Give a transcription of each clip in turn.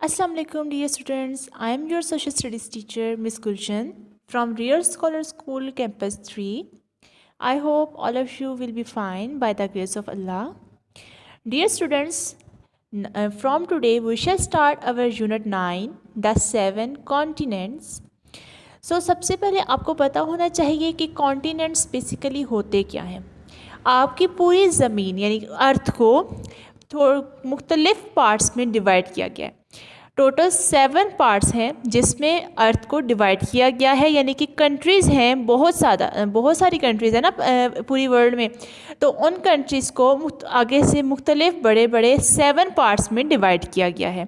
Assalamu alaikum dear students. I am your social studies teacher Miss Gulshan from Real Scholar School Campus 3. I hope all of you will be fine by the grace of Allah. Dear students, from today we shall start our unit 9, the 7 continents. So सबसे पहले आपको पता होना चाहिए कि continents basically होते क्या हैं। आपकी पूरी ज़मीन यानी अर्थ को मुख्तलिफ पार्ट्स में डिवाइड किया गया है। टोटल 7 पार्ट्स हैं जिसमें अर्थ को डिवाइड किया गया है, यानी कि कंट्रीज़ हैं, बहुत सारी कंट्रीज़ हैं ना पूरी वर्ल्ड में। तो उन कंट्रीज़ को आगे से मुख्तलिफ बड़े बड़े 7 पार्ट्स में डिवाइड किया गया है।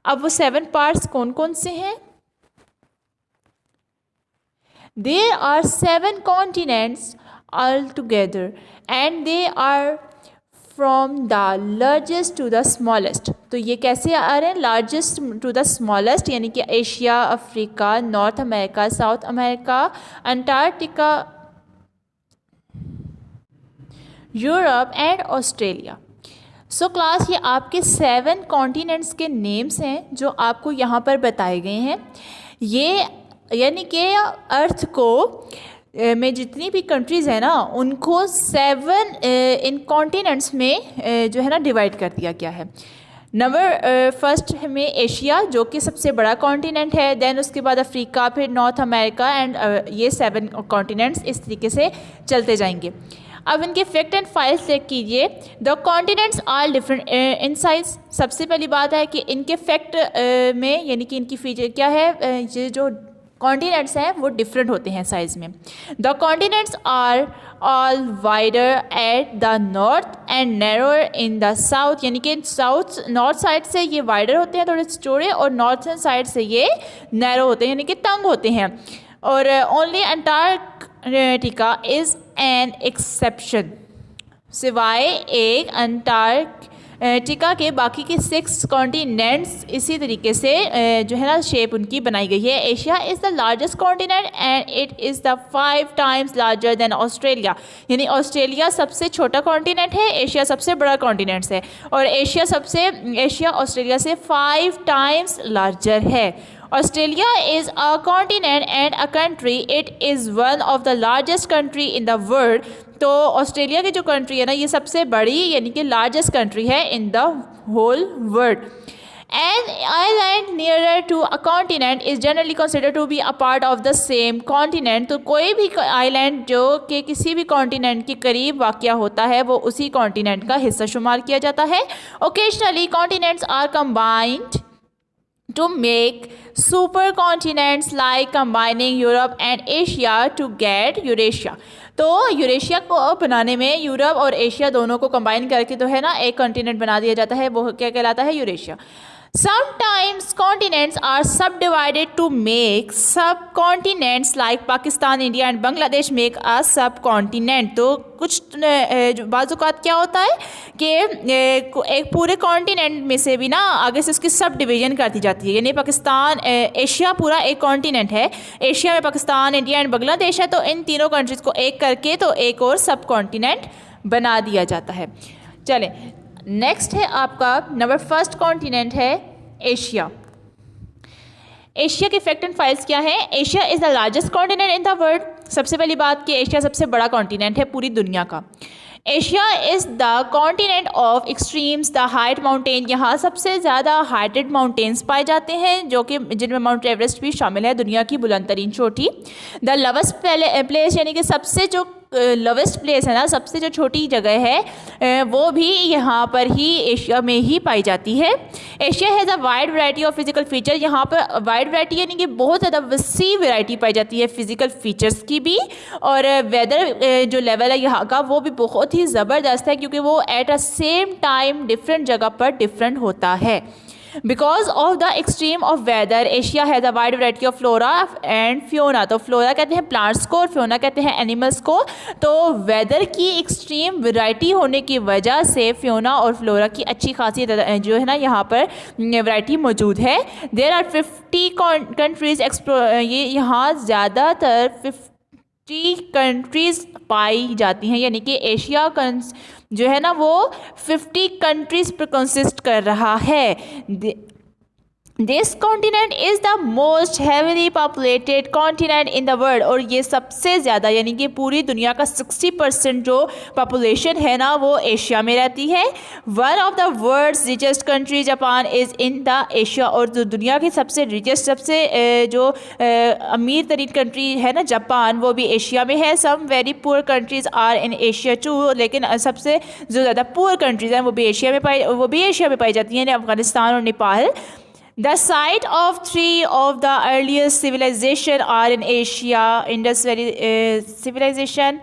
अब वो 7 पार्ट्स कौन कौन से हैं? There are 7 continents altogether and they are from the largest to the smallest. तो ये कैसे आ रहे हैं? लार्जेस्ट टू द स्मॉलेस्ट, यानी कि Asia, Africa, north America, south America, Antarctica, Europe and Australia. So class, ये आपके 7 कॉन्टिनेंट्स के नेम्स हैं जो आपको यहाँ पर बताए गए हैं। ये यानी कि अर्थ को में जितनी भी कंट्रीज़ हैं ना, उनको 7 इन कॉन्टिनेंट्स में जो है ना डिवाइड कर दिया गया है। नंबर फर्स्ट में एशिया, जो कि सबसे बड़ा कॉन्टिनेंट है। देन उसके बाद अफ्रीका, फिर नॉर्थ अमेरिका एंड ये 7 कॉन्टिनेंट्स इस तरीके से चलते जाएंगे। अब इनके फैक्ट एंड फाइल्स चेक कीजिए। The continents are different in size. सबसे पहली बात है कि इनके फैक्ट में यानी कि इनकी फीचर क्या है, ये जो कॉन्टिनेंट्स हैं वो डिफरेंट होते हैं साइज़ में। The continents are all wider at the north and narrower in the south, यानी कि नॉर्थ साइड से ये वाइडर होते हैं, थोड़े चौड़े, और नॉर्थन साइड से ये नैरो होते हैं, यानी कि तंग होते हैं। और only Antarctica is an exception. सिवाय एक अंटार्कटिका के बाकी के 6 कॉन्टिनेंट्स इसी तरीके से जो है ना शेप उनकी बनाई गई है। Asia is the largest continent and it is the 5 times larger than Australia, यानी ऑस्ट्रेलिया सबसे छोटा कॉन्टिनेंट है, एशिया सबसे बड़ा कॉन्टिनेंट है, और एशिया ऑस्ट्रेलिया से 5 टाइम्स लार्जर है। Australia is a continent and a country. It is one of the largest country in the world. तो ऑस्ट्रेलिया की जो कंट्री है ना, ये सबसे बड़ी यानी कि लार्जेस्ट कंट्री है in the whole world. An island nearer to a continent is generally considered to be a part of the same continent. तो कोई भी आइलैंड जो कि किसी भी कॉन्टिनेंट के करीब वाक़या होता है वो उसी कॉन्टिनेंट का हिस्सा शुमार किया जाता है। Occasionally continents are combined to make supercontinents like combining Europe and Asia to get Eurasia. तो यूरेशिया को बनाने में यूरोप और एशिया दोनों को कंबाइन करके तो है ना एक कॉन्टिनेंट बना दिया जाता है, वो क्या कहलाता है? Eurasia. Sometimes continents are subdivided to make subcontinents like Pakistan, India and Bangladesh make a subcontinent. तो कुछ बाज़-औक़ात क्या होता है कि एक पूरे कॉन्टिनेंट में से भी ना आगे से उसकी सब डिवीज़न कर दी जाती है, यानी पाकिस्तान एशिया पूरा एक कॉन्टिनेंट है, एशिया में पाकिस्तान, इंडिया एंड बांग्लादेश है, तो इन तीनों कंट्रीज़ को एक करके तो एक और सब कॉन्टिनेंट बना दिया जाता है। चलें, नेक्स्ट है आपका नंबर फर्स्ट कॉन्टिनेंट है एशिया। एशिया के फैक्ट एंड फाइल्स क्या है? Asia is the largest continent in the world. सबसे पहली बात कि एशिया सबसे बड़ा कॉन्टिनेंट है पूरी दुनिया का। Asia is the continent of extremes, the height mountain. यहाँ सबसे ज़्यादा हाइटेड माउंटेन्स पाए जाते हैं, जो कि जिनमें माउंट एवरेस्ट भी शामिल है, दुनिया की बुलंद तरीन चोटी। द लवेस्ट प्लेस, यानी कि सबसे जो लोवेस्ट प्लेस है ना, सबसे जो छोटी जगह है वो भी यहाँ पर ही एशिया में ही पाई जाती है। Asia has a wide variety of physical feature. यहाँ पर वाइड वैरायटी यानी कि बहुत ज़्यादा वसी वैरायटी पाई जाती है फिजिकल फीचर्स की भी, और वेदर जो लेवल है यहाँ का वो भी बहुत ही ज़बरदस्त है, क्योंकि वो at a same time different जगह पर डिफरेंट होता है। Because of the extreme of weather Asia has a wide variety of flora and fauna. तो फ्लोरा कहते हैं प्लांट्स को और फ्योना कहते हैं एनिमल्स को। तो वेदर की एक्सट्रीम वैरायटी होने की वजह से फ्योना और फ्लोरा की अच्छी खासी जो है ना यहाँ पर वैरायटी मौजूद है। देयर आर 50 कंट्रीज़ ये यहाँ ज़्यादातर 50 कंट्रीज़ पाई जाती हैं, यानी कि एशिया जो है ना वो 50 कंट्रीज़ पर कंसिस्ट कर रहा है। This continent is the most heavily populated continent in the world, और ये सबसे ज़्यादा यानी कि पूरी दुनिया का 60% जो पॉपुलेशन है ना वो एशिया में रहती है। One of the world's richest country Japan is in the Asia, और जो दुनिया की सबसे रिचेस्ट सबसे जो अमीर तरीन कंट्री है ना जापान, वो भी एशिया में है। Some very poor countries are in Asia too, लेकिन सबसे जो ज़्यादा पुअर कंट्रीज़ हैं वो भी एशिया में पाई जाती हैं, अफगानिस्तान और Nepal. The site of three of the earliest civilization are in Asia, Indus Valley civilization,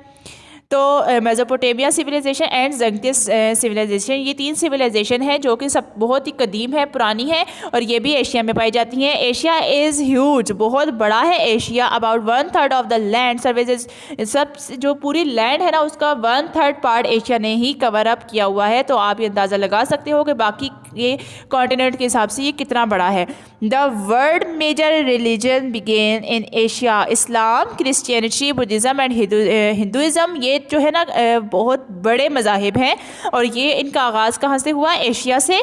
तो मेसोपोटामिया सिविलाइजेशन एंड जंगतिस सिविलाइजेशन, ये 3 सिविलाइजेशन है जो कि सब बहुत ही कदीम है, पुरानी है, और ये भी एशिया में पाई जाती हैं। एशिया इज़ ह्यूज, बहुत बड़ा है Asia. About 1/3 of the land services, सब जो पूरी लैंड है ना उसका 1/3 पार्ट एशिया ने ही कवर अप किया हुआ है। तो आप ये अंदाज़ा लगा सकते हो कि बाकी ये कॉन्टिनेंट के हिसाब से ये कितना बड़ा है। The world major religion began in Asia, Islam, Christianity, Buddhism and Hinduism, ये जो है ना बहुत बड़े मज़ाहिब हैं, और ये इनका आगाज़ कहाँ से हुआ? एशिया से।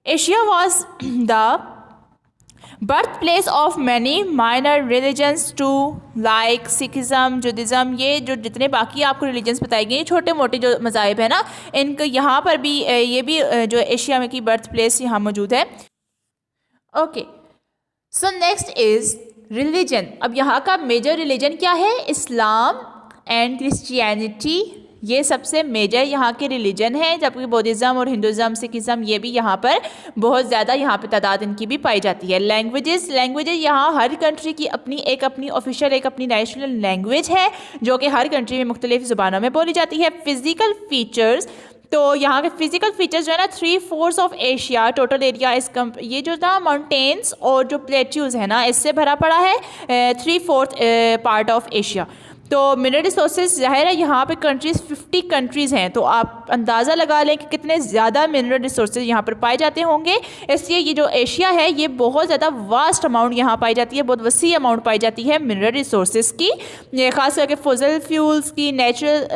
Asia was the birth place of many minor religions too like Sikhism, Judaism, ये जो जितने बाकी आपको रिलीजन्स बताए गए छोटे मोटे जो मज़ाहिब है ना, इनके यहाँ पर भी ये भी जो एशिया में की बर्थ प्लेस यहाँ मौजूद है। Okay, so next is religion. अब यहाँ का मेजर रिलीजन क्या है? इस्लाम एंड क्रिश्चियनिटी, ये सबसे मेजर यहाँ के रिलीजन है, जबकि बुद्धिज़्म और हिंदुज़म, सिखिज़म ये भी यहाँ पर बहुत ज़्यादा यहाँ पे तादाद इनकी भी पाई जाती है। लैंग्वेजेस यहाँ हर कंट्री की अपनी ऑफिशियल एक अपनी नेशनल लैंग्वेज है जो कि हर कंट्री में मुख्तलिफ ज़ुबानों में बोली जाती है। फिज़िकल फीचर्स, तो यहाँ के फिजिकल फीचर्स जो है ना 3/4 ऑफ एशिया टोटल एरिया इस ये जो था माउंटेन्स और जो प्लेट्यूज़ है ना इससे भरा पड़ा है 3/4 पार्ट ऑफ एशिया। तो मिनरल रिसोर्सेज ज़ाहिर है यहाँ पे कंट्रीज़ 50 कंट्रीज़ हैं, तो आप अंदाज़ा लगा लें कि कितने ज़्यादा मिनरल रिसोर्सेज यहाँ पर पाए जाते होंगे। इसलिए ये जो एशिया है ये बहुत ज़्यादा वास्ट अमाउंट यहाँ पाई जाती है, बहुत वसी अमाउंट पाई जाती है मिनरल रिसोर्सेज की, ख़ास करके फॉसिल फ्यूल्स की, natural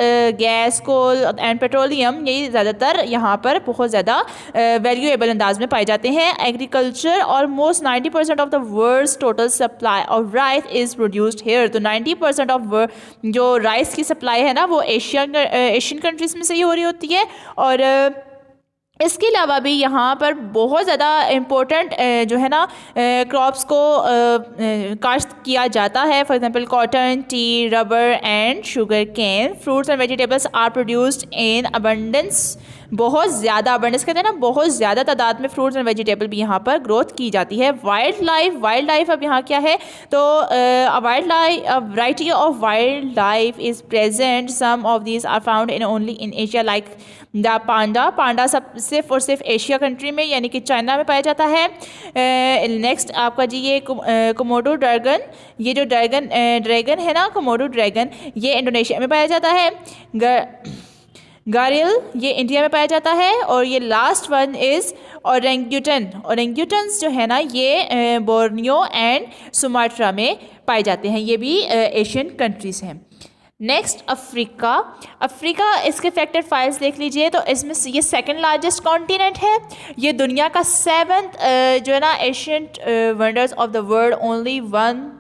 gas, coal and petroleum, ये ज़्यादातर यहाँ पर बहुत ज़्यादा वैल्यूएबल अंदाज में पाए जाते हैं। Agriculture, almost 90% of the world's total supply of rice is produced here, तो 90% ऑफ जो राइस की सप्लाई है ना वो एशियन कंट्रीज़ में से ही हो रही होती है। और इसके अलावा भी यहाँ पर बहुत ज़्यादा इम्पोर्टेंट जो है ना क्रॉप्स को काश्त किया जाता है। For example cotton, tea, rubber and sugar cane. Fruits and vegetables are produced in abundance, बहुत ज़्यादा अबंडेंस कहते हैं ना, बहुत ज़्यादा तादाद में फ्रूट्स एंड वेजिटेबल भी यहाँ पर ग्रोथ की जाती है। वाइल्ड लाइफ अब यहाँ क्या है? तो variety of wild life is present, some of these are found in only in Asia like the panda सब सिर्फ और सिर्फ एशिया कंट्री में यानी कि चाइना में पाया जाता है। नेक्स्ट आपका जी ये कोमोडो ड्रैगन, ये जो ड्रैगन है ना कोमोडो ड्रैगन, ये इंडोनेशिया में पाया जाता है। गारियल, ये इंडिया में पाया जाता है। और ये लास्ट वन इज़ ओरेंगुटन्स जो है ना ये बोर्नियो एंड सुमाट्रा में पाए जाते हैं, ये भी एशियन कंट्रीज़ हैं। नेक्स्ट अफ्रीका इसके फैक्टेड फाइल्स देख लीजिए, तो इसमें ये सेकंड लार्जेस्ट कॉन्टिनेंट है। ये दुनिया का 7th जो है ना ancient wonders of the world, only one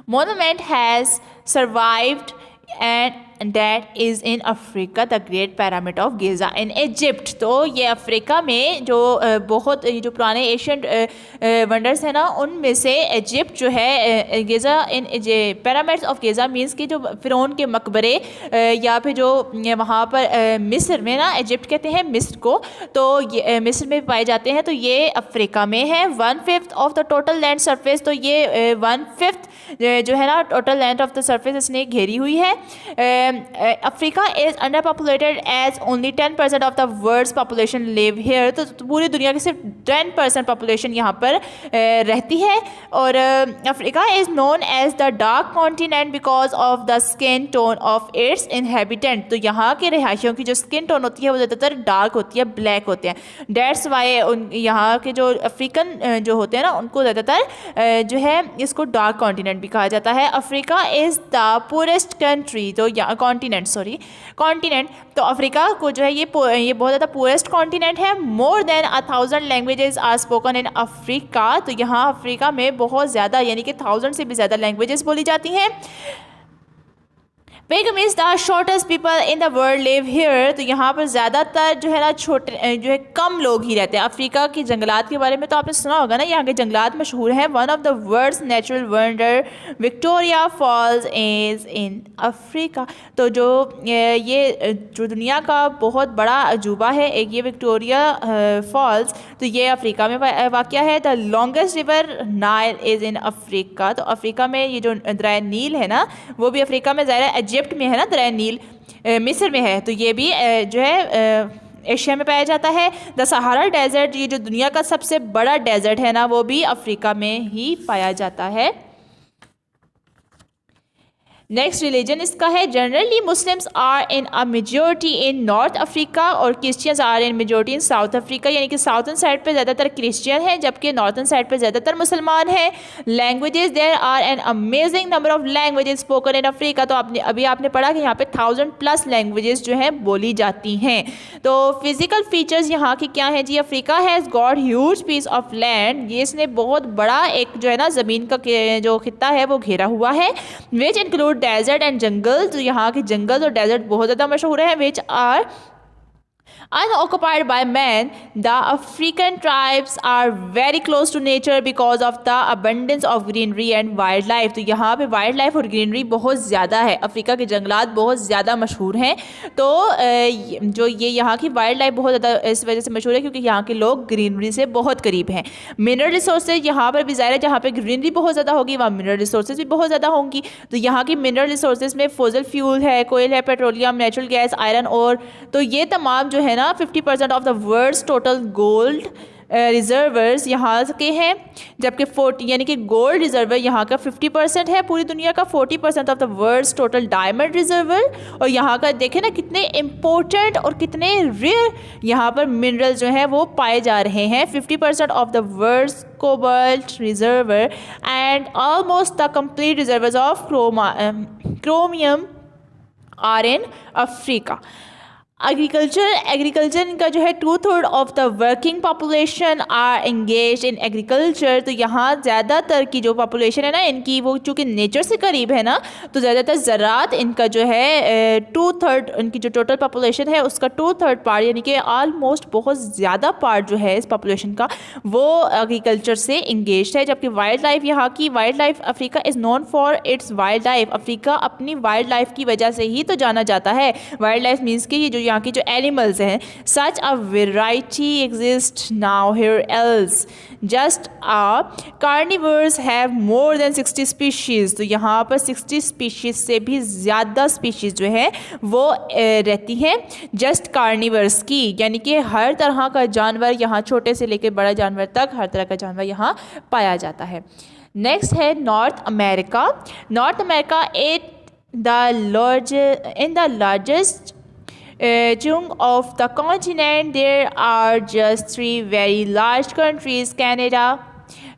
monument has survived and that is in Africa, the great pyramid of Giza in Egypt. तो ये अफ्रीका में जो बहुत जो पुराने एशियन वंडर्स हैं ना उनमें से इजिप्ट जो है Giza in pyramids of Giza means कि जो फ़िरौन के मकबरे या फिर जो वहाँ पर मिस्र में ना, इजिप्ट कहते हैं मिस्र को, तो ये मिस्र में पाए जाते हैं, तो ये अफ्रीका में है। 1/5 of the total land surface, तो ये 1/5 जो है ना total land of the surface इसने घेरी हुई है। Africa is under populated as only 10% of the world's population live here, तो पूरी दुनिया की सिर्फ 10% पॉपुलेशन यहाँ पर रहती है। और Africa is known as the dark continent because of the skin tone of its inhabitant, तो यहाँ के रहायशियों की जो स्किन टोन होती है वो ज़्यादातर डार्क होती है, ब्लैक होते हैं। डेट्स वाई यहाँ के जो अफ्रीकन जो होते हैं ना उनको ज़्यादातर जो है इसको डार्क कॉन्टिनेंट भी कहा जाता है। Africa is the poorest country, तो कॉन्टिनेंट, सॉरी कॉन्टिनेंट। तो अफ्रीका को जो है ये बहुत ज़्यादा पुअरेस्ट कॉन्टिनेंट है। More than 1000 languages are spoken in Africa. तो यहाँ अफ्रीका में बहुत ज़्यादा यानी कि 1000 से भी ज़्यादा लैंग्वेजेस बोली जाती हैं। Pygmies the shortest people in the world live here. तो यहाँ पर ज़्यादातर जो है ना छोटे जो है कम लोग ही रहते हैं। अफ्रीका की जंगलात के बारे में तो आपने सुना होगा ना, यहाँ के जंगलात मशहूर हैं। One of the world's natural wonder Victoria Falls is in Africa. तो जो ये जो दुनिया का बहुत बड़ा अजूबा है एक ये विक्टोरिया फॉल्स, तो ये अफ्रीका में वाक़या है। The longest river Nile is in Africa. तो अफ्रीका में ये जो दरिया नील है ना वो भी अफ्रीका में ज़ाहिर है। इजिप्ट में है ना दरिया नील, मिस्र में है, तो ये भी जो है एशिया में पाया जाता है। द सहारा डेजर्ट, ये जो दुनिया का सबसे बड़ा डेजर्ट है ना वो भी अफ्रीका में ही पाया जाता है। नेक्स्ट रिलीजन इसका है generally Muslims are in a majority in North Africa और Christians are in majority in South Africa. यानी कि साउथर्न साइड पे ज़्यादातर क्रिश्चियन हैं जबकि नॉर्थन साइड पे ज़्यादातर मुसलमान हैं। Languages there are an amazing number of languages spoken in Africa. तो अभी आपने पढ़ा कि यहाँ पे 1000+ लैंग्वेजेस जो हैं बोली जाती हैं। तो फिजिकल फीचर्स यहाँ की क्या हैं जी। Africa has got huge piece of land. ये इसने बहुत बड़ा एक जो है ना ज़मीन का जो खित्ता है वो घेरा हुआ है। विच इंक्लूड डेजर्ट एंड जंगल। तो यहाँ के जंगल और डेजर्ट बहुत ज़्यादा मशहूर है। Which are unoccupied by man. The African tribes are very close to nature because of the abundance of greenery and wildlife. तो यहाँ पे वाइल्ड लाइफ और ग्रीनरी बहुत ज़्यादा है। अफ्रीका के जंगलात बहुत ज़्यादा मशहूर हैं। तो जो ये यहाँ की वाइल्ड लाइफ बहुत ज़्यादा इस वजह से मशहूर है क्योंकि यहाँ के लोग ग्रीनरी से बहुत करीब हैं। मिनरल रिसोर्सेज यहाँ पर भी ज़ाहिर है जहाँ पे ग्रीनरी बहुत ज़्यादा होगी वहाँ मिनरल रिसोर्सेज भी बहुत ज़्यादा होंगी। तो यहाँ की मिनरल रिसोर्सेज में फॉसिल फ्यूल है, कोयल है, पेट्रोलियम, नेचुरल गैस, आयरन और तो ये तमाम जो है ना 50% of the world's total gold reserves यहाँ के हैं। जबकि 40 यानी कि गोल्ड रिजर्वर यहाँ का 50% है पूरी दुनिया का। 40% of the world's total diamond reserve. और यहाँ का देखें ना कितने इम्पोर्टेंट और कितने रेयर यहाँ पर मिनरल जो हैं वो पाए जा रहे हैं। 50% of the world's cobalt reservoir and almost the complete reservoirs of chromium are in Africa. Agriculture इनका जो है 2/3 of the working population are engage in agriculture. तो यहाँ ज़्यादातर की जो पॉपुलेशन है ना इनकी वो चूँकि नेचर से करीब है ना तो ज़्यादातर ज़राअत इनका जो है 2/3 इनकी जो टोटल पॉपुलेशन है उसका 2/3 पार्ट यानी कि ऑलमोस्ट बहुत ज़्यादा पार्ट जो है इस पॉपुलेशन का वो एग्रीकल्चर से इंगेज है। जबकि वाइल्ड लाइफ यहाँ की wild life Africa is known for its wild life. Africa अपनी वाइल्ड लाइफ की वजह से ही तो जाना जाता है। वाइल्ड लाइफ मीन्स कि ये जो यहाँ की जो एनिमल्स हैं such a variety exist nowhere else just a carnivores have more than 60 species. तो यहाँ पर 60 स्पीशीज़ से भी ज़्यादा स्पीशीज़ जो है वो रहती हैं जस्ट कार्निवर्स की। यानी कि हर तरह का जानवर यहाँ छोटे से लेकर बड़ा जानवर तक हर तरह का जानवर यहाँ पाया जाता है। नेक्स्ट है north America. North America in the largest chunk of the continent. There are just 3 very large countries, Canada,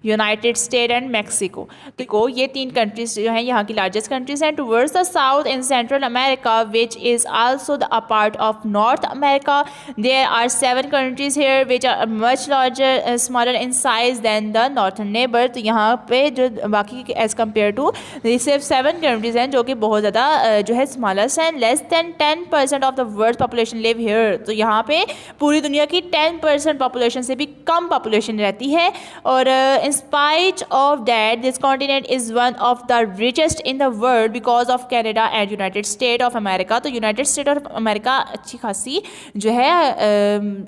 United State and Mexico. देखो ये 3 कंट्रीज जो हैं यहाँ की लार्जेस्ट कंट्रीज हैं। Towards the south in Central America which is also the a part of North America there are 7 countries here which are much larger smaller in size than the northern neighbour. तो यहाँ पे जो बाकी as compare to सिर्फ 7 countries हैं जो कि बहुत ज़्यादा जो है स्मॉलेस्ट हैं। Less than 10% of the world population live here. तो यहाँ पे पूरी दुनिया की 10% पॉपुलेशन से भी कम पॉपुलेशन रहती है। और in spite of that this continent is one of the richest in the world because of Canada and United States of America। तो United States of America अच्छी खासी जो है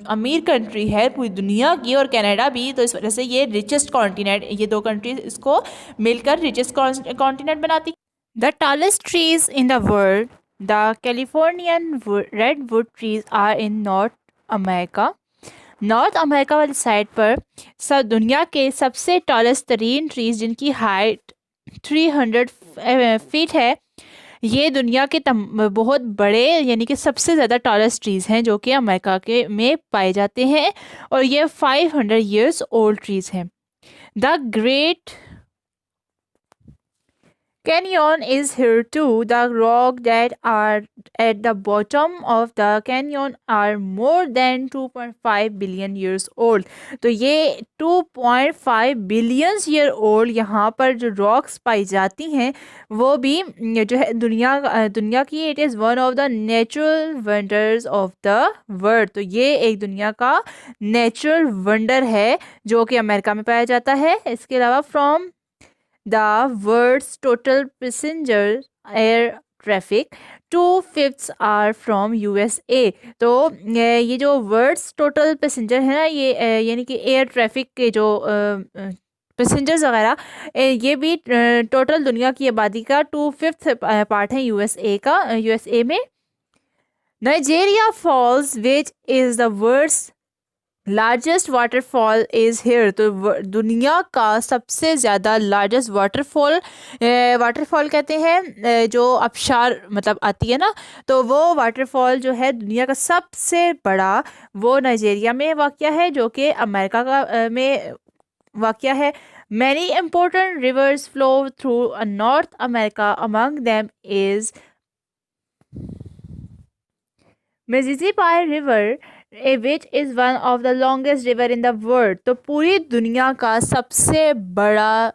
अमीर कंट्री है पूरी दुनिया की और कनाडा भी। तो इस वजह से ये रिचेस्ट कॉन्टिनेंट ये 2 कंट्रीज इसको मिलकर रिचेस्ट कॉन्टिनेंट बनाती। The tallest trees in the world, the Californian redwood trees are in North America। North America वाली साइड पर सब दुनिया के सबसे टॉलेस्ट तरीन ट्रीज जिनकी हाइट 300 फीट है ये दुनिया के बहुत बड़े यानी कि सबसे ज़्यादा टॉलेस्ट ट्रीज़ हैं जो कि अमेरिका के में पाए जाते हैं और ये 500 ईयर्स ओल्ड ट्रीज़ हैं। The great Canyon is here too. The rock that are at the bottom of the canyon are more than 2.5 billion years old. तो ये 2.5 बिलियंस ईयर ओल्ड यहाँ पर जो रॉक्स पाई जाती हैं वो भी जो है दुनिया की it is one of the natural wonders of the world. तो ये एक दुनिया का नेचुरल वंडर है जो कि अमेरिका में पाया जाता है। इसके अलावा from the world's total passenger air traffic, 2/5 are from USA। तो ये जो वर्ड्स टोटल पैसेंजर है ना ये यानी कि एयर ट्रैफिक के जो पैसेंजर्स वगैरह ये भी टोटल दुनिया की आबादी का 2/5 पार्ट है यूएसए में। Niagara Falls which is the world's largest waterfall is here. तो दुनिया का सबसे ज़्यादा लार्जेस्ट वाटरफॉल कहते हैं जो आबशार मतलब आती है ना, तो वो वाटरफॉल जो है दुनिया का सबसे बड़ा वो नाइजेरिया में वाक़या है जो कि अमेरिका का में वाक़या है। Many important reverse flow through north America, among them is Mississippi river which is one of the longest river in the world. तो पूरी दुनिया का सबसे बड़ा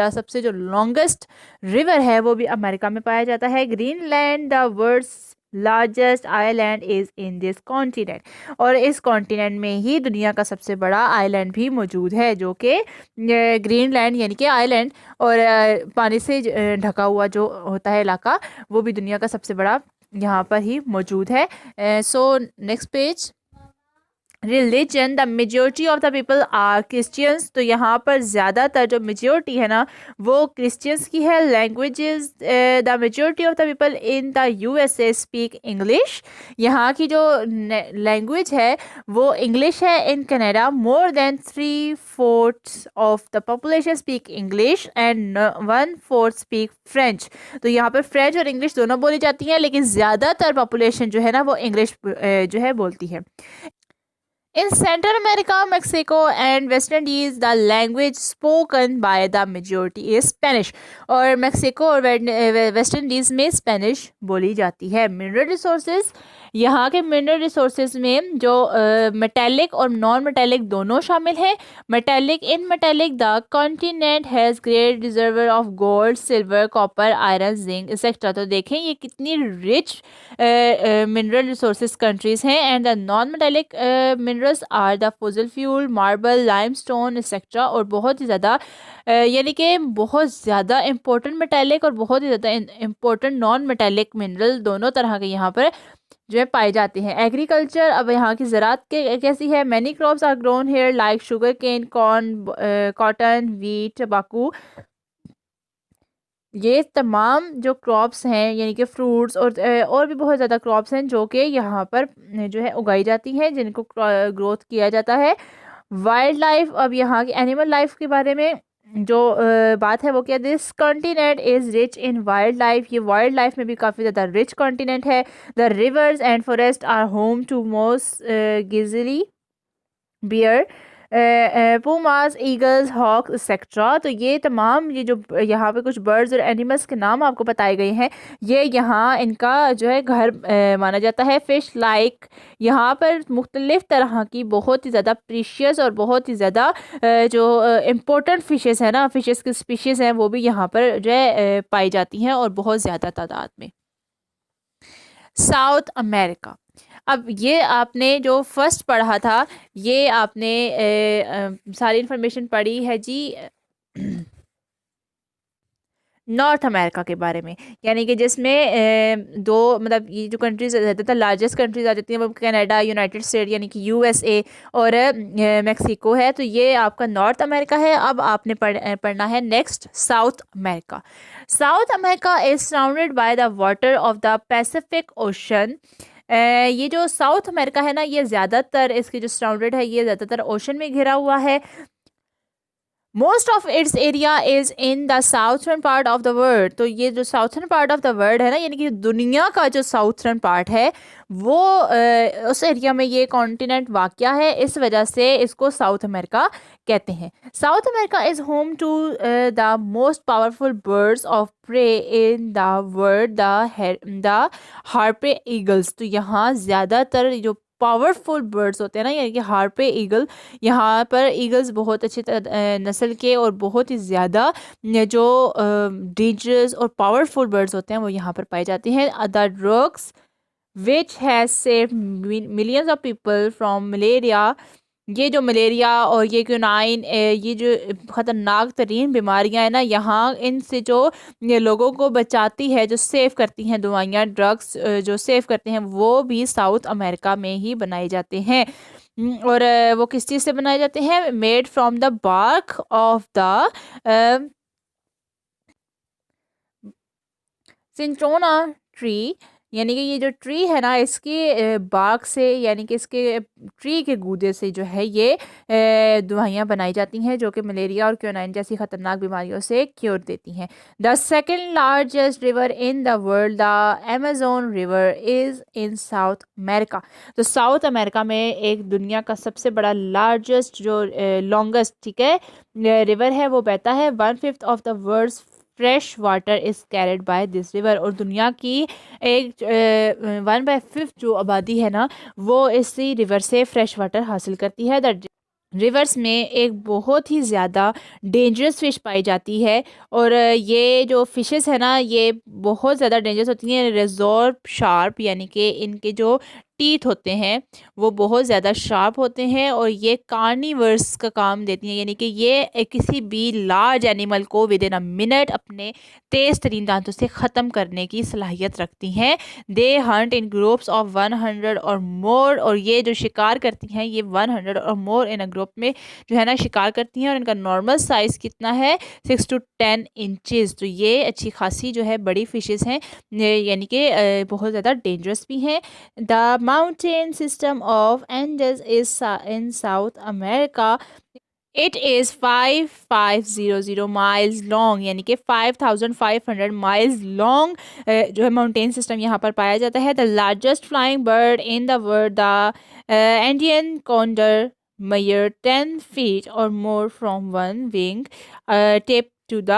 सबसे जो लॉन्गेस्ट रिवर है वो भी अमेरिका में पाया जाता है। Greenland the world's largest island is in this continent. और इस कॉन्टिनेंट में ही दुनिया का सबसे बड़ा आइलैंड भी मौजूद है जो कि ग्रीनलैंड यानी कि आइलैंड और पानी से ढका हुआ जो होता है इलाका वो भी दुनिया का सबसे बड़ा यहाँ पर ही मौजूद है। So next page, religion the majority of the people are Christians. तो यहाँ पर ज़्यादातर जो मेजोरिटी है ना वो क्रिश्चियंस की है। Languages the majority of the people in the USA speak English. यहाँ की जो लैंग्वेज है वो इंग्लिश है। In Canada more than 3/4 of the population speak English and 1/4 speak French. तो यहाँ पर फ्रेंच और इंग्लिश दोनों बोली जाती हैं लेकिन ज़्यादातर पॉपुलेशन जो है ना वो इंग्लिश जो है बोलती है। In Central America, Mexico and West Indies, the language spoken by the majority is Spanish। और मेक्सिको और वेस्ट इंडीज़ में स्पेनिश बोली जाती है। मिनरल रिसोर्सेज, यहाँ के मिनरल रिसोर्सेज में जो मेटेलिक और नॉन मेटेलिक दोनों शामिल हैं। Metallic the continent has great reservoir of gold, silver, copper, iron, zinc etcetera. तो देखें ये कितनी रिच मिनरल रिसोर्सेज कंट्रीज़ हैं। And the non metallic minerals are the fossil fuel, marble, limestone etcetera. और बहुत ही ज़्यादा यानी कि बहुत ज़्यादा इम्पोर्टेंट मेटेलिक और बहुत ही ज़्यादा इम्पोर्टेंट नॉन मेटेलिक मिनरल दोनों तरह के यहाँ पर जो है पाए जाते हैं। एग्रीकल्चर, अब यहाँ की ज़राअत कैसी है। Many crops are grown here like sugar cane, corn, cotton, wheat, tobacco. ये तमाम जो क्रॉप्स हैं यानी कि फ्रूट्स और भी बहुत ज़्यादा क्रॉप्स हैं जो कि यहाँ पर जो है उगाई जाती हैं जिनको ग्रोथ किया जाता है। वाइल्ड लाइफ, अब यहाँ की एनिमल लाइफ के बारे में जो बात है वो क्या, this continent is rich in wild life. ये वाइल्ड लाइफ में भी काफ़ी ज़्यादा रिच कॉन्टिनेंट है। The rivers and forest are home to most grizzly, bear, pumas, eagles, hawks etcetera. तो ये तमाम ये जो यहाँ पे कुछ बर्ड्स और एनिमल्स के नाम आपको बताए गए हैं ये यहाँ इनका जो है घर माना जाता है। फ़िश लाइक, यहाँ पर मुख्तलिफ़ तरह की बहुत ही ज़्यादा प्रीशियस और बहुत ही ज़्यादा जो इम्पोर्टेंट फ़िशेस हैं ना, फ़िशेस की स्पीशीज़ हैं वो भी यहाँ पर जो है पाई जाती हैं और बहुत ज़्यादा तादाद में। साउथ अमेरिका, अब ये आपने जो फर्स्ट पढ़ा था ये आपने सारी इन्फॉर्मेशन पढ़ी है जी नॉर्थ अमेरिका के बारे में, यानी कि जिसमें दो मतलब ये जो कंट्रीज ज़्यादातर लार्जेस्ट कंट्रीज आ जाती हैं वो कनाडा, यूनाइटेड स्टेट यानी कि यूएसए और मेक्सिको है। तो ये आपका नॉर्थ अमेरिका है। अब आपने पढ़ना है next south America. South America is surrounded by the water of the Pacific ocean. ये जो साउथ अमेरिका है ना ये ज़्यादातर इसकी जो सराउंडेड है ये ज़्यादातर ओशन में घिरा हुआ है। Most of its area is in the southern part of the world. तो ये जो southern part of the world है ना, यानी कि दुनिया का जो साउथर्न पार्ट है वो उस एरिया में ये कॉन्टिनेंट वाक़या है, इस वजह से इसको साउथ अमेरिका कहते हैं। South America is home to the most powerful birds of prey in the world, the harpy eagles. तो यहाँ ज़्यादातर जो पावरफुल बर्ड्स होते हैं ना, यानी कि हार्पे ईगल, यहाँ पर ईगल्स बहुत अच्छी नस्ल के और बहुत ही ज़्यादा जो डेंजरस और पावरफुल बर्ड्स होते हैं वो यहाँ पर पाए जाते हैं। The drugs which has save millions of people from malaria. ये जो मलेरिया और ये क्यूनाइन, ये जो ख़तरनाक तरीन बीमारियां हैं ना, यहाँ इनसे जो ये लोगों को बचाती है, जो सेव करती हैं दवाइयाँ, ड्रग्स जो सेव करते हैं, वो भी साउथ अमेरिका में ही बनाए जाते हैं। और वो किस चीज़ से बनाए जाते हैं? Made from the bark of the cinchona tree. यानी कि ये जो ट्री है ना, इसके बाग से, यानी कि इसके ट्री के गूदे से जो है ये दवाइयाँ बनाई जाती हैं जो कि मलेरिया और क्यूनाइन जैसी ख़तरनाक बीमारियों से क्योर देती हैं। The second largest river in the world, the Amazon river, is in south America. तो साउथ अमेरिका में एक दुनिया का सबसे बड़ा लार्जेस्ट जो लॉन्गेस्ट, ठीक है, रिवर है वो बहता है। 1/5 of the world's fresh water is carried by this river. और दुनिया की एक 1/5 जो आबादी है ना, वो इसी रिवर से फ्रेश वाटर हासिल करती है। द रिवर्स में एक बहुत ही ज़्यादा डेंजरस फ़िश पाई जाती है, और ये जो फ़िशेस है ना, ये बहुत ज़्यादा डेंजरस होती हैं। रेज़ोर शार्प, यानी कि इनके जो टीथ होते हैं वो बहुत ज़्यादा शार्प होते हैं, और ये कार्निवर्स का काम देती हैं, यानी कि ये किसी भी लार्ज एनिमल को विद इन अ मिनट अपने तेज़ तरीन दांतों से ख़त्म करने की सलाहियत रखती हैं। दे हंट इन ग्रुप्स ऑफ 100 और मोर। और ये जो शिकार करती हैं, ये 100 और मोर इन अ ग्रुप में जो है ना शिकार करती हैं। और इनका नॉर्मल साइज़ कितना है? 6 to 10 इंचेस। तो ये अच्छी खासी जो है बड़ी फिशेस हैं, यानी कि बहुत ज़्यादा डेंजरस भी हैं। The mountain system of Indus is in south America. It is 5500 miles long, यानी कि 5500 माइल्स लॉन्ग जो है माउंटेन सिस्टम यहाँ पर पाया जाता है। The largest flying bird in the world, the Indian condor, measure 10 feet or more from one wing tip to the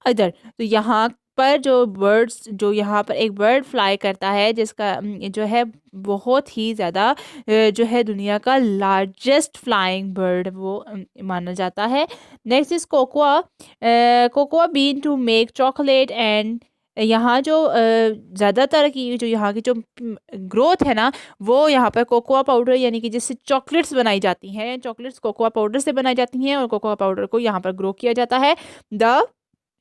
other। तो यहाँ पर जो बर्ड्स, जो यहाँ पर एक बर्ड फ्लाई करता है जिसका जो है बहुत ही ज़्यादा जो है दुनिया का लार्जेस्ट फ्लाइंग बर्ड वो माना जाता है। Next is cocoa. Cocoa bean to make chocolate and, यहाँ जो ज़्यादातर की जो यहाँ की जो ग्रोथ है ना, वो यहाँ पर कोकोआ पाउडर, यानी कि जिससे चॉकलेट्स बनाई जाती हैं, चॉकलेट्स कोकोआ पाउडर से बनाई जाती हैं, और कोकोआ पाउडर को यहाँ पर ग्रो किया जाता है। The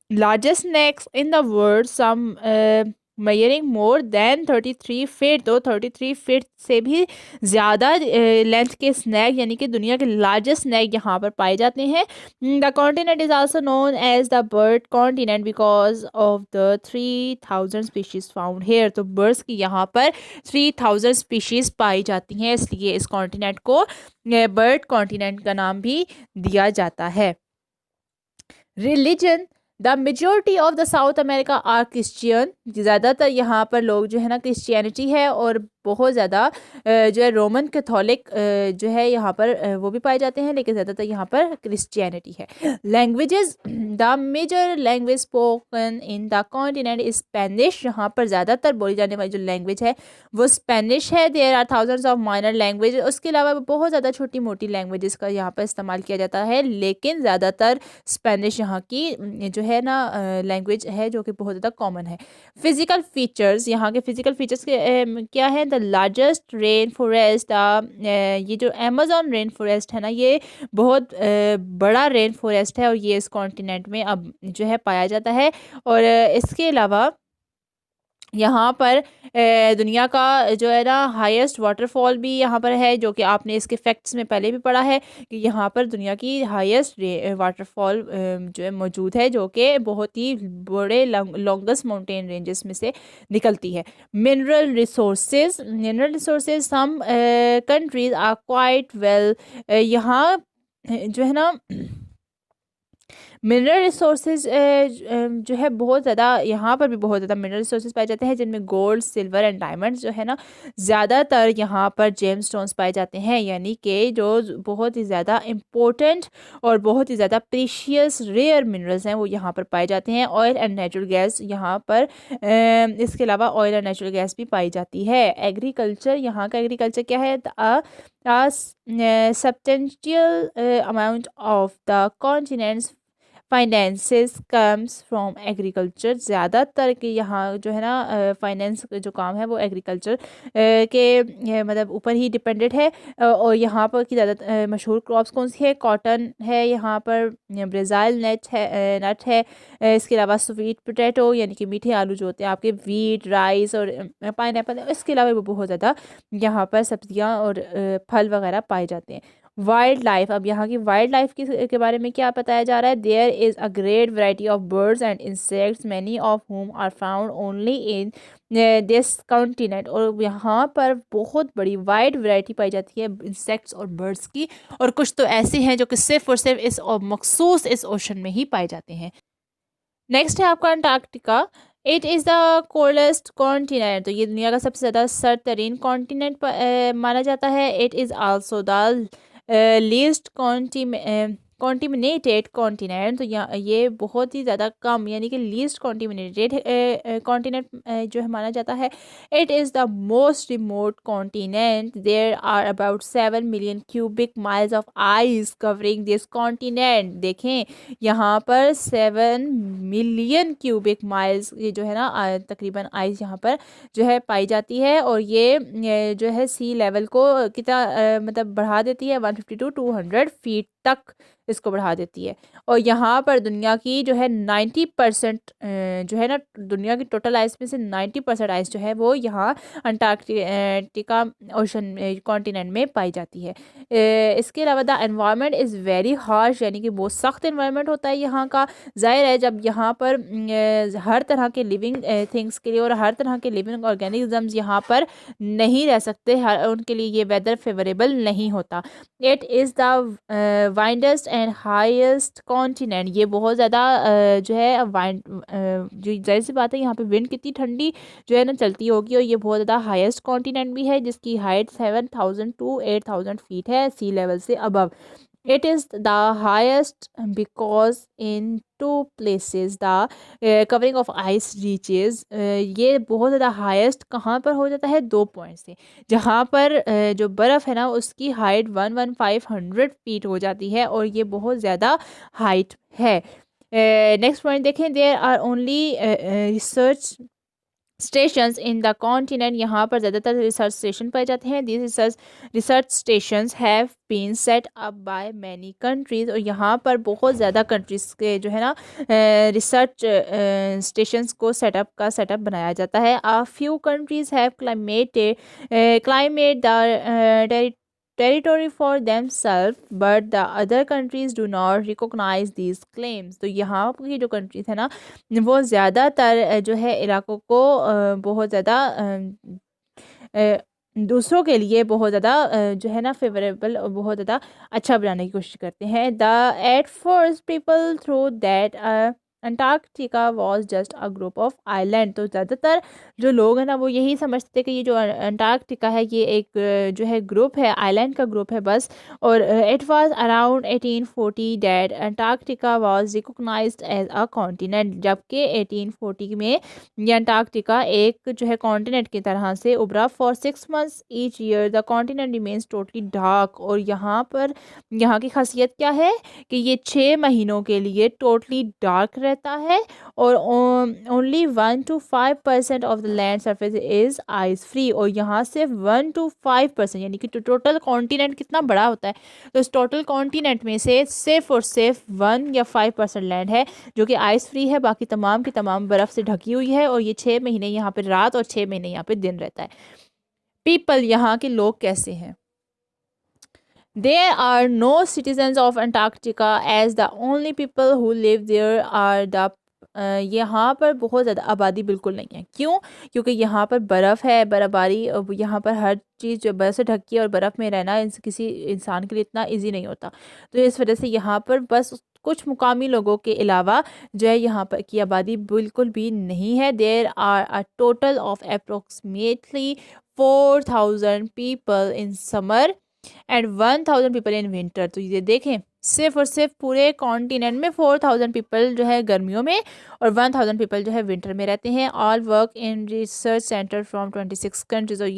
largest snakes in the world, some measuring more than 33 feet. तो 33 फीट से भी ज़्यादा लेंथ के स्नैक, यानी कि दुनिया के लार्जेस्ट स्नैक यहाँ पर पाए जाते हैं। The continent is also known as the bird continent because of the 3000 species found here. तो बर्ड्स की यहाँ पर 3000 स्पीशीज पाई जाती हैं, इसलिए इस कॉन्टिनेंट को बर्ड कॉन्टिनेंट का नाम भी दिया जाता है। Religion, the majority of the South America are Christian. ज़्यादातर यहाँ पर लोग जो है ना क्रिश्चियनिटी है, और बहुत ज़्यादा जो है रोमन कैथोलिक जो है यहाँ पर वो भी पाए जाते हैं, लेकिन ज़्यादातर यहाँ पर क्रिश्चियनिटी है। Languages, the major language spoken in the continent is Spanish. यहाँ पर ज़्यादातर बोली जाने वाली जो लैंग्वेज है वो स्पेनिश है। There are thousands of minor language. उसके अलावा बहुत ज़्यादा छोटी मोटी लैंग्वेजेस का यहाँ पर इस्तेमाल किया जाता है, लेकिन ज़्यादातर स्पेनिश यहाँ की जो है ना लैंग्वेज है, जो कि बहुत ज़्यादा कॉमन है। फिजिकल फीचर्स, यहाँ के फिजिकल फीचर्स क्या है? द लार्जेस्ट रेन फॉरेस्ट, ये जो अमेज़न रेन फॉरेस्ट है ना, ये बहुत बड़ा रेन फॉरेस्ट है, और ये इस कॉन्टिनेंट में अब जो है पाया जाता है। और इसके अलावा यहाँ पर दुनिया का जो है ना हाईएस्ट वाटरफॉल भी यहाँ पर है, जो कि आपने इसके फैक्ट्स में पहले भी पढ़ा है कि यहाँ पर दुनिया की हाईएस्ट वाटरफॉल जो है मौजूद है, जो कि बहुत ही बड़े लॉन्गेस्ट माउंटेन रेंजेस में से निकलती है। Mineral resources, some countries are quite well. यहाँ जो है ना मिनरल रिसोर्सेज जो है बहुत ज़्यादा, यहाँ पर भी बहुत ज़्यादा मिनरल रिसोर्सेज पाए जाते हैं, जिनमें गोल्ड, सिल्वर एंड डायमंड्स जो है ना, ज़्यादातर यहाँ पर जेम स्टोन्स पाए जाते हैं, यानी कि जो बहुत ही ज़्यादा इम्पोर्टेंट और बहुत ही ज़्यादा प्रीशियस रेयर मिनरल्स हैं वो यहाँ पर पाए जाते हैं। ऑयल एंड नेचुरल गैस यहाँ पर, इसके अलावा ऑयल एंड नेचुरल गैस भी पाई जाती है। एग्रीकल्चर, यहाँ का एग्रीकल्चर क्या है, substantial amount of the continent's finances comes from agriculture. ज़्यादातर के यहाँ जो है ना फाइनेंस जो काम है वो एग्रीकल्चर के मतलब ऊपर ही डिपेंडेंट है। और यहाँ पर की ज़्यादा मशहूर क्रॉप्स कौन सी है, कॉटन है, यहाँ पर ब्राज़ील नट है, इसके अलावा स्वीट पोटैटो यानी कि मीठे आलू जो होते हैं आपके, वीट, राइस और पाइनएप्पल। इसके अलावा वो बहुत ज़्यादा यहाँ पर सब्जियाँ और फल वगैरह पाए जाते हैं। वाइल्ड लाइफ, अब यहाँ की वाइल्ड लाइफ के बारे में क्या बताया जा रहा है, there is a great variety of birds and insects many of whom are found only in this continent. और यहाँ पर बहुत बड़ी वाइड वैरायटी पाई जाती है इंसेक्ट्स और बर्ड्स की, और कुछ तो ऐसे हैं जो कि सिर्फ और सिर्फ इस मखसूस इस ओशन में ही पाए जाते हैं। नेक्स्ट है आपका Antarctica. It is the coldest continent, तो ये दुनिया का सबसे ज़्यादा सर्द तरीन कॉन्टिनेंट माना जाता है। It is also the least contaminated continent, तो ये बहुत ही ज़्यादा कम यानी कि लीस्ट कॉन्टिमिनेटेड कॉन्टिनेंट जो है माना जाता है। It is the most remote continent, there are about 7 million cubic miles of ice covering this continent. देखें यहाँ पर 7 मिलियन क्यूबिक माइल्स ये जो है ना तकरीबन आइस यहाँ पर जो है पाई जाती है, और ये जो है सी लेवल को कितना मतलब बढ़ा देती है, 150 to 200 फीट तक इसको बढ़ा देती है। और यहाँ पर दुनिया की जो है 90% जो है ना दुनिया की टोटल आइस में से 90% आइस जो है वो यहाँ अंटार्कटिका ओशन कॉन्टिनेंट में पाई जाती है। इसके अलावा the environment is very harsh, यानी कि बहुत सख्त एनवायरनमेंट होता है यहाँ का। ज़ाहिर है जब यहाँ पर हर तरह के लिविंग थिंग्स के लिए और हर तरह के लिविंग ऑर्गेनिजम्स यहाँ पर नहीं रह सकते, उनके लिए ये वेदर फेवरेबल नहीं होता। It is the widest and highest continent, ये बहुत ज़्यादा जो है वाइड जो जाहिर सी बात है यहाँ पे विंड कितनी ठंडी जो है ना चलती होगी, और ये बहुत ज़्यादा हाईएस्ट कॉन्टिनेंट भी है जिसकी हाइट 7,000 to 8,000 फीट है सी लेवल से above. It is the highest because in two places the covering of ice reaches ये बहुत ज़्यादा हाईएस्ट कहाँ पर हो जाता है, 2 पॉइंट से, जहाँ पर जो बर्फ़ है ना उसकी हाइट 1,500 फीट हो जाती है, और ये बहुत ज़्यादा हाइट है। नेक्स्ट पॉइंट देखें, there are only research stations in the continent, यहाँ पर ज़्यादातर रिसर्च स्टेशन पाए जाते हैं। This research stations have been set up by many countries, और यहाँ पर बहुत ज़्यादा कंट्रीज़ के जो है ना रिसर्च स्टेशंस को सेटअप बनाया जाता है। A few countries have climate the territory for themselves but the other countries do not recognize these claims। तो यहाँ की जो कंट्रीज है ना वो ज़्यादातर जो है इलाकों को बहुत ज़्यादा दूसरों के लिए बहुत ज़्यादा जो है ना फेवरेबल और बहुत ज़्यादा अच्छा बनाने की कोशिश करते हैं। The at first people through that Antarctica was just a group of island, तो ज़्यादातर जो लोग हैं ना वो यही समझते कि ये जो अंटार्कटिका है ये एक जो है ग्रुप है, आइलैंड का ग्रुप है बस। और it was around 1840 that Antarctica was recognised as a continent, जबकि 1840 में ये अंटार्कटिका एक जो है कॉन्टिनेंट की तरह से उभरा। For 6 months each year the continent remains totally dark, और यहाँ पर यहाँ की खासियत क्या है कि ये 6 महीनों के लिए टोटली डार्क रहता है, और only 1 to 5% of the land surface is ice free, और यहाँ सिर्फ 1 to 5% यानी कि टोटल कॉन्टिनेंट कितना बड़ा होता है, तो इस टोटल कॉन्टिनेंट में से सिर्फ और सिर्फ 1 या 5% लैंड है जो कि आइस फ्री है, बाकी तमाम की तमाम बर्फ़ से ढकी हुई है, और ये 6 महीने यहाँ पे रात और 6 महीने यहाँ पे दिन रहता है। पीपल, यहाँ के लोग कैसे हैं? There are no citizens of Antarctica as the only people who live there are the यहाँ पर बहुत ज़्यादा आबादी बिल्कुल नहीं है। क्यों? क्योंकि यहाँ पर बर्फ़ है, बर्फ़बारी, यहाँ पर हर चीज़ जो बर्फ़ से ढकी है और बर्फ़ में रहना किसी इंसान के लिए इतना ईज़ी नहीं होता। तो इस वजह से यहाँ पर बस कुछ मुकामी लोगों के अलावा जो है यहाँ पर की आबादी बिल्कुल भी नहीं है। There are a total of approximately 4000 people in summer and 1000 people in winter. तो ये देखें, सिर्फ और सिर्फ पूरे कॉन्टिनेंट में 4000 पीपल जो है गर्मियों में और 1000 पीपल जो है विंटर में रहते हैं। All work in research centre from 26 countries. और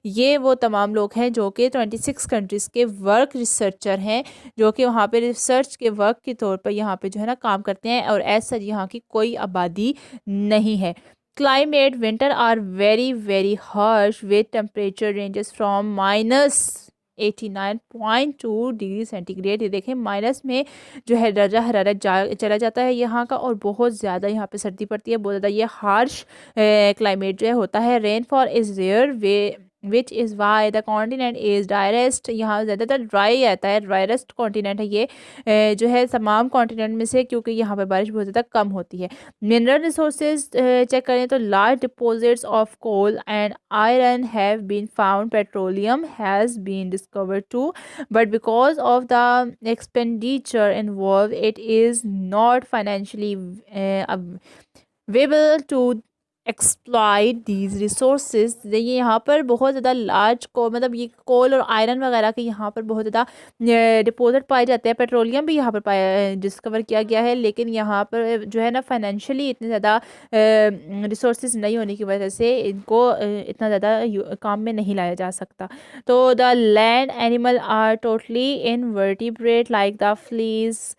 ये वो तमाम लोग हैं जो कि 26 कंट्रीज़ के वर्क रिसर्चर हैं, जो कि वहाँ पे रिसर्च के वर्क के तौर पर यहाँ पे जो है ना काम करते हैं। और एज सच यहाँ की कोई आबादी नहीं है। Climate, winter are very harsh with temperature ranges from -89.2 degree centigrade. ये देखें, माइनस में जो है दर्जा हरारत चला जाता है यहाँ का, और बहुत ज़्यादा यहाँ पे सर्दी पड़ती है, बहुत ज़्यादा ये हार्श क्लाइमेट जो है होता है। Rainfall is rare which is why the continent is driest. यहाँ ज़्यादातर ड्राई रहता है, ड्रायरेस्ट कॉन्टिनेंट है ये जो है तमाम कॉन्टिनेंट में से, क्योंकि यहाँ पर बारिश बहुत ज़्यादा कम होती है। मिनरल रिसोर्सेज चेक करें तो large deposits of coal and iron have been found. Petroleum has been discovered too, but because of the expenditure involve it is not financially viable to exploit these resources. ये यहाँ पर बहुत ज़्यादा large मतलब ये कोल और आयरन वगैरह के यहाँ पर बहुत ज़्यादा डिपॉजिट पाए जाते हैं। पेट्रोलियम भी यहाँ पर पाया डिस्कवर किया गया है, लेकिन यहाँ पर जो है ना फाइनेंशियली इतने ज़्यादा रिसोर्सेज नहीं होने की वजह से इनको इतना ज़्यादा काम में नहीं लाया जा सकता। तो the land animal are totally invertebrate like the fleas.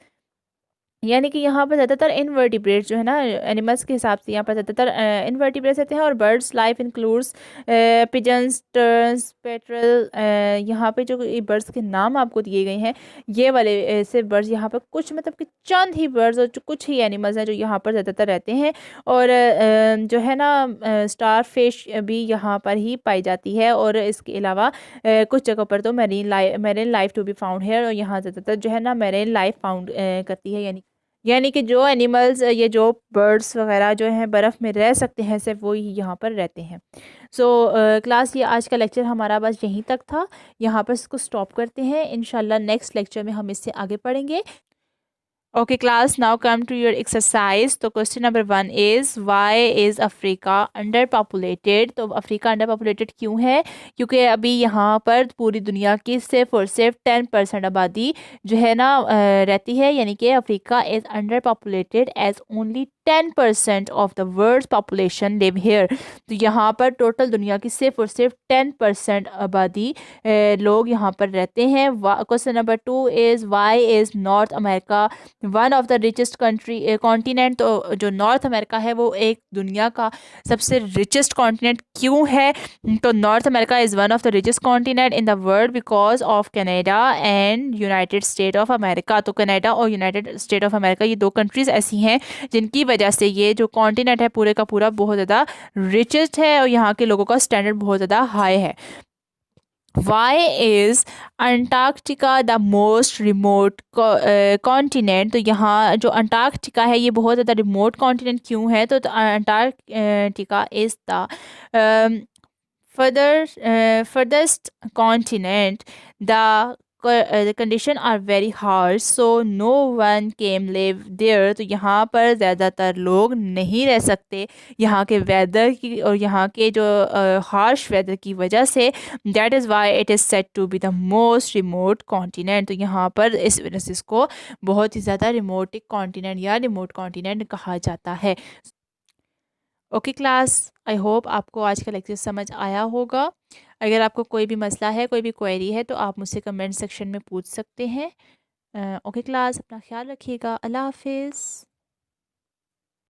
यानी कि यहाँ पर ज़्यादातर इनवर्टिब्रेट्स जो है ना एनिमल्स के हिसाब से यहाँ पर ज़्यादातर इनवर्टिब्रेट्स रहते हैं। और birds life includes pigeons, terns, petrel. यहाँ पे जो बर्ड्स के नाम आपको दिए गए हैं, ये वाले ऐसे बर्ड्स यहाँ पर कुछ मतलब कि चंद ही बर्ड्स और कुछ ही एनिमल्स हैं जो यहाँ पर ज़्यादातर रहते हैं। और जो है ना स्टार फिश भी यहाँ पर ही पाई जाती है। और इसके अलावा कुछ जगहों पर तो marine life to be found है, और यहाँ ज़्यादातर जो है ना मेरीन लाइफ फाउंड करती है। यानी कि जो एनिमल्स, ये जो बर्ड्स वगैरह जो हैं बर्फ़ में रह सकते हैं, सिर्फ वो ही यहाँ पर रहते हैं। सो क्लास, ये आज का लेक्चर हमारा बस यहीं तक था। यहाँ पर इसको स्टॉप करते हैं। इंशाल्लाह नेक्स्ट लेक्चर में हम इससे आगे पढ़ेंगे। Okay class, now come to your exercise. तो question number 1 is why is Africa underpopulated? तो अफ्रीका underpopulated क्यों है? क्योंकि अभी यहाँ पर पूरी दुनिया की सिर्फ और सिर्फ 10% आबादी जो है ना रहती है। यानी कि Africa is underpopulated as only 10% of the world's population live here। तो यहाँ पर टोटल दुनिया की सिर्फ और सिर्फ 10% आबादी लोग यहाँ पर रहते हैं। Question number 2 is why is north America one of the richest country continent. तो जो नॉर्थ अमेरिका है वो एक दुनिया का सबसे रिचेस्ट कॉन्टिनेंट क्यों है? तो north America is one of the richest continent in the world because of Canada and United state of America. तो कनाडा और यूनाइटेड स्टेट ऑफ अमेरिका, ये दो कंट्रीज़ ऐसी हैं जिनकी वजह से ये जो कॉन्टिनेंट है पूरे का पूरा बहुत ज़्यादा रिचेस्ट है, और यहाँ के लोगों का स्टैंडर्ड बहुत ज़्यादा हाई है। Why is Antarctica the most remote continent? तो यहाँ जो अंटार्कटिका है ये बहुत ज़्यादा रिमोट कॉन्टिनेंट क्यों है? तो Antarctica is the furthest continent. The condition are very harsh, so no one can live there। तो यहाँ पर ज़्यादातर लोग नहीं रह सकते यहाँ के वेदर की और यहाँ के जो हार्श वेदर की वजह से। That is why it is said to be the most remote continent. तो यहाँ पर इस वजह से इसको बहुत ही ज़्यादा रिमोट कॉन्टिनेंट या रिमोट कॉन्टिनेंट कहा जाता है। ओके क्लास, आई होप आपको आज का लेक्चर समझ आया होगा। अगर आपको कोई भी मसला है, कोई भी क्वेरी है, तो आप मुझसे कमेंट सेक्शन में पूछ सकते हैं। ओके क्लास, अपना ख्याल रखिएगा। अल्लाह हाफिज़।